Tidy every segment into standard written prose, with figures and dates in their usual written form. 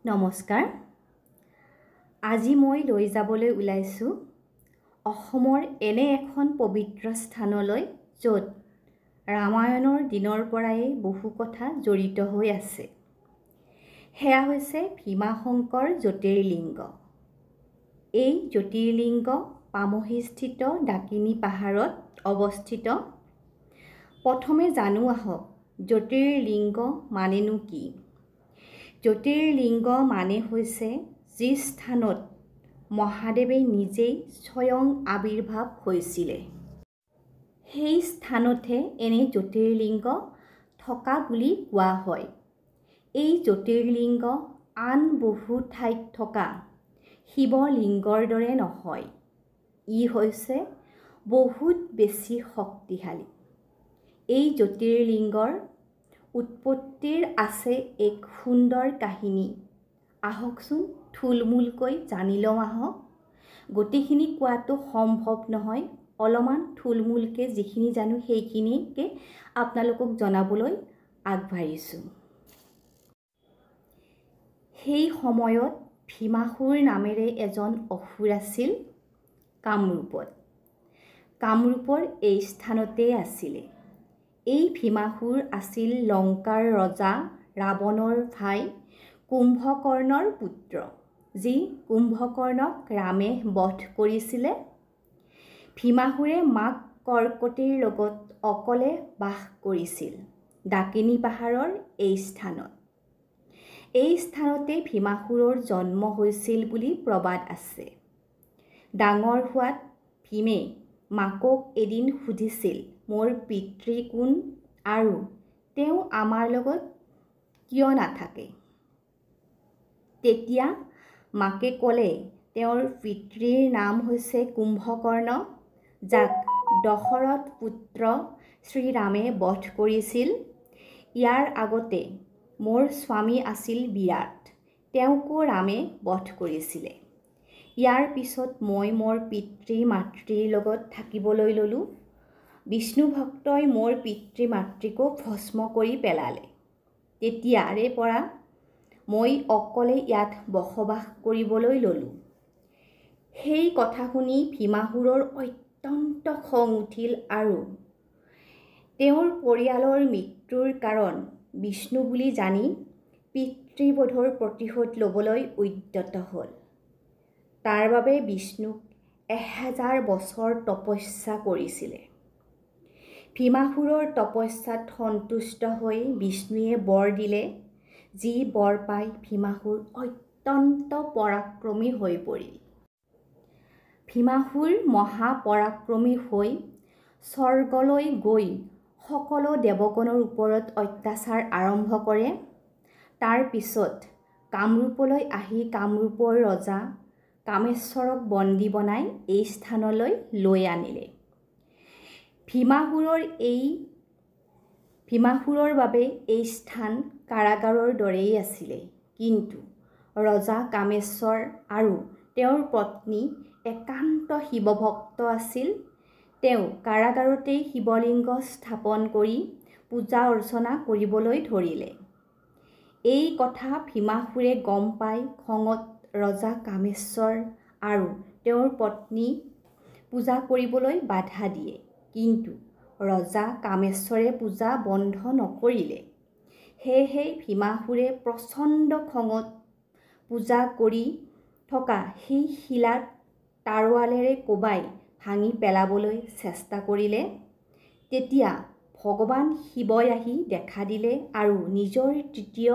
নমস্কাৰ। আজি মই লৈ যাবলৈ ওলাইছোঁ অসমৰ এনে এখন পবিত্ৰ স্থানলৈ য'ত ৰামায়ণৰ দিনৰ পৰাই বহু কথা জড়িত হৈ আছে। সেয়া হৈছে ভীমাশংকৰ জ্যোতিৰ্লিংগ। এই জ্যোতিৰ্লিংগ পামহিস্থিত ডাকিনী পাহাৰত অৱস্থিত। প্ৰথমে জানো আহক জ্যোতিৰ্লিংগ মানেনো কি? জ্যোতিৰ্লিংগ মানে হৈছে যি স্থানত মহাদেৱে নিজেই স্বয়ং আবিৰ্ভাৱ হৈছিলে। সেই স্থানতহে এনে জ্যোতিৰ্লিংগ থকা বুলি কোৱা হয়। এই জ্যোতিৰ্লিংগ আন বহু ঠাইত থকা শিৱলিংগৰ দৰে নহয়। ই হৈছে বহুত বেছি শক্তিশালী। এই জ্যোতিৰ্লিংগৰ উৎপত্তিৰ আছে এক সুন্দৰ কাহিনী। আহকচোন থুলমূলকৈ জানি লওঁ আহক। গোটেইখিনি কোৱাটো সম্ভৱ নহয়, অলপমান থুলমূলকৈ যিখিনি জানো সেইখিনিকে আপোনালোকক জনাবলৈ আগবাঢ়িছোঁ। সেই সময়ত ভীমাসুৰ নামেৰে এজন অসুৰ আছিল কামৰূপত। কামৰূপৰ এই স্থানতেই আছিলে। এই ভীমাসুৰ আছিল লংকাৰ ৰজা ৰাৱণৰ ভাই কুম্ভকৰ্ণৰ পুত্ৰ, যি কুম্ভকৰ্ণক ৰামে বধ কৰিছিলে। ভীমাসুৰে মাক কৰ্কটীৰ লগত অকলে বাস কৰিছিল ডাকিনী পাহাৰৰ এই স্থানত। এই স্থানতে ভীমাসুৰৰ জন্ম হৈছিল বুলি প্ৰবাদ আছে। ডাঙৰ হোৱাত ভীমে মাকক এদিন সুধিছিল, মোৰ পিতৃ কোন আৰু তেওঁ আমাৰ লগত কিয় নাথাকে? তেতিয়া মাকে ক'লে তেওঁৰ পিতৃৰ নাম হৈছে কুম্ভকৰ্ণ, যাক দশৰথ পুত্ৰ শ্ৰীৰামে বধ কৰিছিল। ইয়াৰ আগতে মোৰ স্বামী আছিল বিৰাট, তেওঁকো ৰামে বধ কৰিছিলে। ইয়াৰ পিছত মই মোৰ পিতৃ মাতৃৰ লগত থাকিবলৈ ল'লোঁ। বিষ্ণু ভক্তই মোৰ পিতৃ মাতৃকো ভস্ম কৰি পেলালে। তেতিয়াৰে পৰা মই অকলে ইয়াত বসবাস কৰিবলৈ ল'লোঁ। সেই কথা শুনি ভীমাসুৰৰ অত্যন্ত খং উঠিল আৰু তেওঁৰ পৰিয়ালৰ মৃত্যুৰ কাৰণ বিষ্ণু বুলি জানি পিতৃবধৰ প্ৰতিশোধ ল'বলৈ উদ্যত হ'ল। তাৰ বাবে বিষ্ণুক 1000 বছৰ তপস্যা কৰিছিলে। ভীমাসুৰৰ তপস্যাত সন্তুষ্ট হৈ বিষ্ণুৱে বৰ দিলে, যি বৰ পাই ভীমাসুৰ অত্যন্ত পৰাক্ৰমী হৈ পৰিল। ভীমাসুৰ মহাপৰাক্ৰমী হৈ স্বৰ্গলৈ গৈ সকলো দেৱগণৰ ওপৰত অত্যাচাৰ আৰম্ভ কৰে। তাৰ পিছত কামৰূপলৈ আহি কামৰূপৰ ৰজা কামেশ্বৰক বন্দী বনাই এই স্থানলৈ লৈ আনিলে। ভীমাসুৰৰ বাবে এই স্থান কাৰাগাৰৰ দৰেই আছিলে। কিন্তু ৰজা কামেশ্বৰ আৰু তেওঁৰ পত্নী একান্ত শিৱভক্ত আছিল। তেওঁ কাৰাগাৰতেই শিৱলিংগ স্থাপন কৰি পূজা অৰ্চনা কৰিবলৈ ধৰিলে। এই কথা ভীমাসুৰে গম পাই খঙত ৰজা কামেশ্বৰ আৰু তেওঁৰ পত্নী পূজা কৰিবলৈ বাধা দিয়ে। কিন্তু ৰজা কামেশ্বৰে পূজা বন্ধ নকৰিলে। সেয়েহে ভীমাসুৰে প্ৰচণ্ড খঙত পূজা কৰি থকা সেই শিলাত তৰোৱালেৰে কোবাই ভাঙি পেলাবলৈ চেষ্টা কৰিলে। তেতিয়া ভগৱান শিৱই আহি দেখা দিলে আৰু নিজৰ তৃতীয়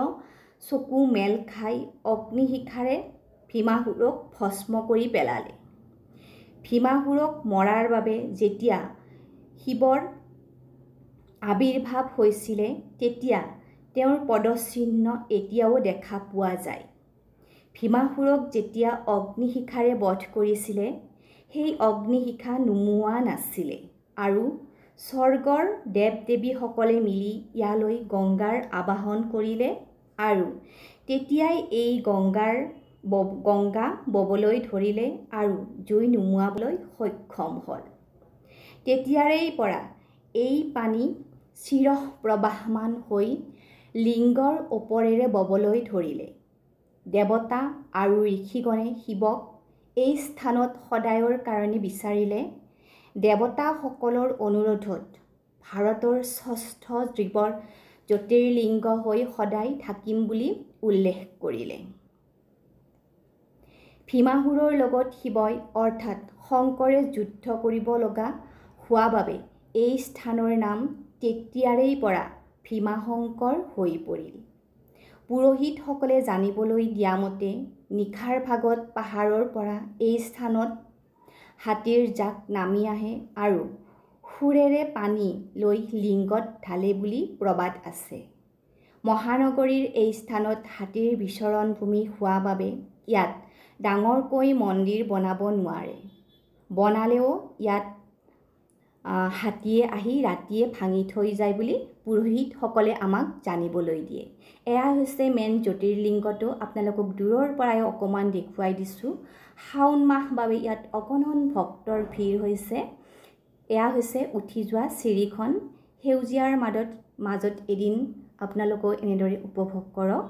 চকু মেল খাই অগ্নিশিখাৰে ভীমাসুৰক ভস্ম কৰি পেলালে। ভীমাসুৰক মৰাৰ বাবে যেতিয়া শিৱৰ আবিৰ্ভাৱ হৈছিলে, তেতিয়া তেওঁৰ পদচিহ্ন এতিয়াও দেখা পোৱা যায়। ভীমাসুৰক যেতিয়া অগ্নিশিখাৰে বধ কৰিছিলে, সেই অগ্নিশিখা নুমুৱা নাছিলে আৰু স্বৰ্গৰ দেৱ-দেৱীসকলে মিলি ইয়ালৈ গংগাৰ আবাহন কৰিলে আৰু তেতিয়াই এই গংগা ববলৈ ধৰিলে আৰু জুই নুমুৱাবলৈ সক্ষম হ'ল। তেতিয়াৰে পৰা এই পানী চিৰঃপ্ৰবাহমান হৈ লিংগৰ ওপৰেৰে ববলৈ ধৰিলে। দেৱতা আৰু ঋষিগণে শিৱক এই স্থানত সদায়ৰ কাৰণে বিচাৰিলে দেৱতাসকলৰ অনুৰোধত ভাৰতৰ ষষ্ঠ জ্যোতিৰ্লিংগ হৈ সদায় থাকিম বুলি উল্লেখ কৰিলে। ভীমাসুৰৰ লগত শিৱই অৰ্থাৎ শংকৰে যুদ্ধ কৰিব লগা হোৱা বাবে এই স্থানৰ নাম তেতিয়াৰেই পৰা ভীমাশংকৰ হৈ পৰিল। পুৰোহিতসকলে জানিবলৈ দিয়া মতে নিশাৰ ভাগত পাহাৰৰ পৰা এই স্থানত হাতীৰ জাক নামি আহে আৰু সুৰেৰে পানী লৈ লিংগত ঢালে বুলি প্ৰবাদ আছে। মহানগৰীৰ এই স্থানত হাতীৰ বিচৰণ ভূমি হোৱা বাবে ইয়াত ডাঙৰকৈ মন্দিৰ বনাব নোৱাৰে। বনালেও ইয়াত হাতীয়ে আহি ৰাতিয়ে ভাঙি থৈ যায় বুলি পুৰোহিতসকলে আমাক জানিবলৈ দিয়ে। এয়া হৈছে মেইন জ্যোতিৰ্লিংগটো, আপোনালোকক দূৰৰ পৰাই অকণমান দেখুৱাই দিছোঁ। শাওণ মাহ বাবে ইয়াত অগণন ভক্তৰ ভিৰ হৈছে। এয়া হৈছে উঠি যোৱা চিৰিখন। সেউজীয়াৰ মাজত এদিন আপোনালোকেও এনেদৰে উপভোগ কৰক।